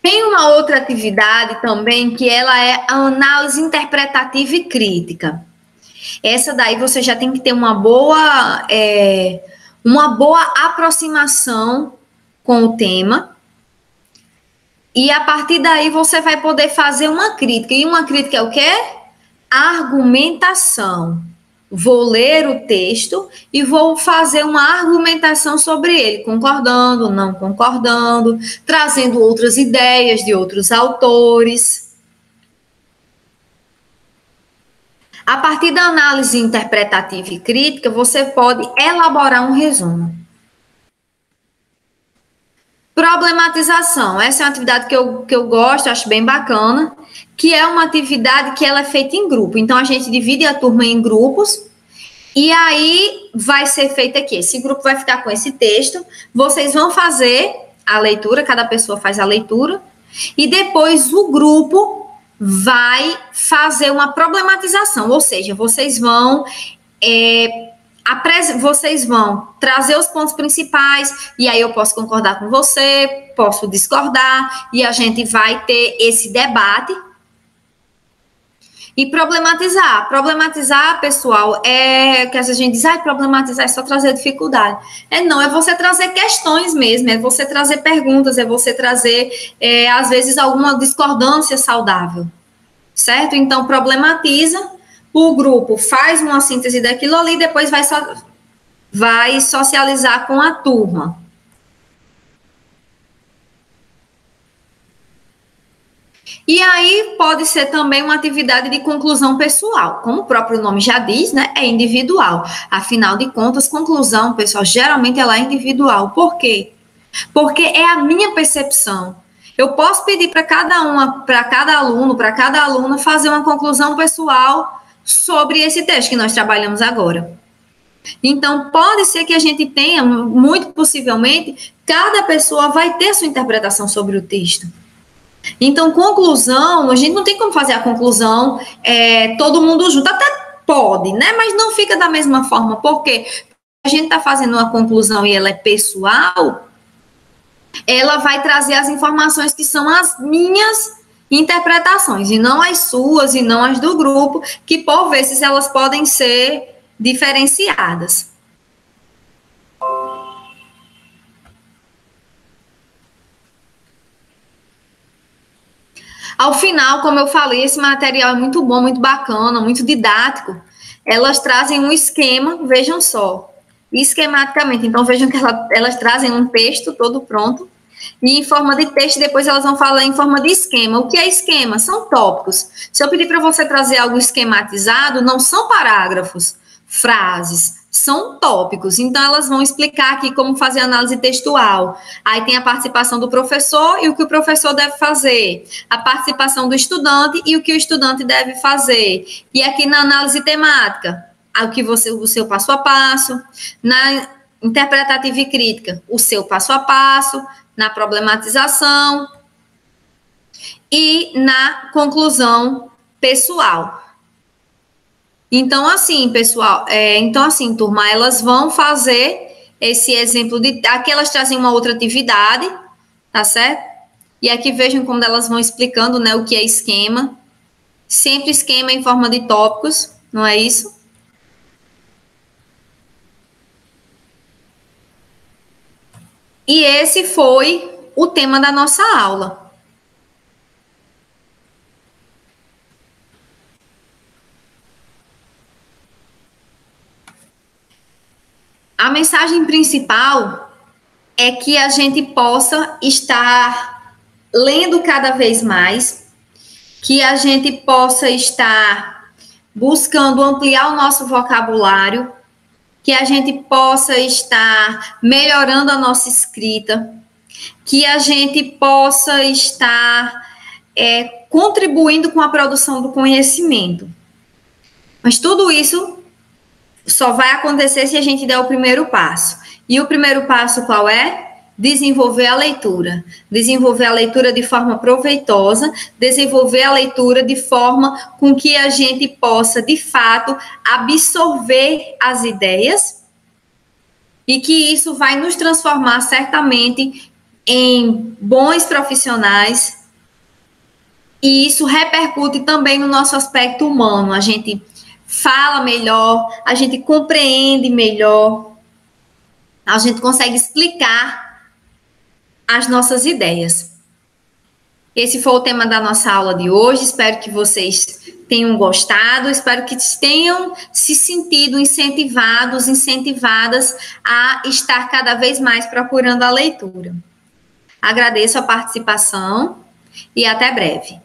Tem uma outra atividade também, que ela é a análise interpretativa e crítica. Essa daí você já tem que ter uma boa aproximação com o tema. E a partir daí você vai poder fazer uma crítica. E uma crítica é o quê? Argumentação. Vou ler o texto e vou fazer uma argumentação sobre ele, concordando, não concordando, trazendo outras ideias de outros autores. A partir da análise interpretativa e crítica, você pode elaborar um resumo. Problematização. Essa é uma atividade que eu gosto, acho bem bacana, que é uma atividade que ela é feita em grupo. Então, a gente divide a turma em grupos e aí vai ser feito aqui. Esse grupo vai ficar com esse texto, vocês vão fazer a leitura, cada pessoa faz a leitura, e depois o grupo vai fazer uma problematização, ou seja, vocês vão trazer os pontos principais, e aí eu posso concordar com você, posso discordar, e a gente vai ter esse debate. E problematizar. Problematizar, pessoal, que às vezes a gente diz, problematizar é só trazer dificuldade. Não, é você trazer questões mesmo, é você trazer perguntas, é você trazer, às vezes, alguma discordância saudável, certo? Então, problematiza, o grupo faz uma síntese daquilo ali, depois vai socializar com a turma. E aí pode ser também uma atividade de conclusão pessoal, como o próprio nome já diz, né? É individual. Afinal de contas, conclusão, pessoal, geralmente ela é individual. Por quê? Porque é a minha percepção. Eu posso pedir para cada aluno, para cada aluna, fazer uma conclusão pessoal sobre esse texto que nós trabalhamos agora. Então, pode ser que a gente tenha, muito possivelmente, cada pessoa vai ter sua interpretação sobre o texto. Então, conclusão, a gente não tem como fazer a conclusão todo mundo junto, até pode, né? Mas não fica da mesma forma, porque a gente está fazendo uma conclusão e ela é pessoal, ela vai trazer as informações que são as minhas interpretações, e não as suas, e não as do grupo, que por vezes elas podem ser diferenciadas. Ao final, como eu falei, esse material é muito bom, muito bacana, muito didático. Elas trazem um esquema, vejam só, esquematicamente. Então, vejam que elas trazem um texto todo pronto. E em forma de texto, depois elas vão falar em forma de esquema. O que é esquema? São tópicos. Se eu pedir para você trazer algo esquematizado, não são parágrafos, frases, são tópicos. Então, elas vão explicar aqui como fazer análise textual. Aí tem a participação do professor e o que o professor deve fazer. A participação do estudante e o que o estudante deve fazer. E aqui na análise temática, o seu passo a passo. Na interpretativa e crítica, o seu passo a passo. Na problematização e na conclusão pessoal. Então, assim, pessoal, turma, elas vão fazer esse exemplo de... Aqui elas trazem uma outra atividade, tá certo? E aqui vejam como elas vão explicando, né, o que é esquema. Sempre esquema em forma de tópicos, não é isso? E esse foi o tema da nossa aula. A mensagem principal é que a gente possa estar lendo cada vez mais, que a gente possa estar buscando ampliar o nosso vocabulário, que a gente possa estar melhorando a nossa escrita, que a gente possa estar contribuindo com a produção do conhecimento. Mas tudo isso só vai acontecer se a gente der o primeiro passo. E o primeiro passo qual é? Desenvolver a leitura. Desenvolver a leitura de forma proveitosa, desenvolver a leitura de forma com que a gente possa, de fato, absorver as ideias e que isso vai nos transformar certamente em bons profissionais e isso repercute também no nosso aspecto humano. A gente fala melhor, a gente compreende melhor, a gente consegue explicar as nossas ideias. Esse foi o tema da nossa aula de hoje. Espero que vocês tenham gostado, espero que tenham se sentido incentivados, incentivadas a estar cada vez mais procurando a leitura. Agradeço a participação e até breve.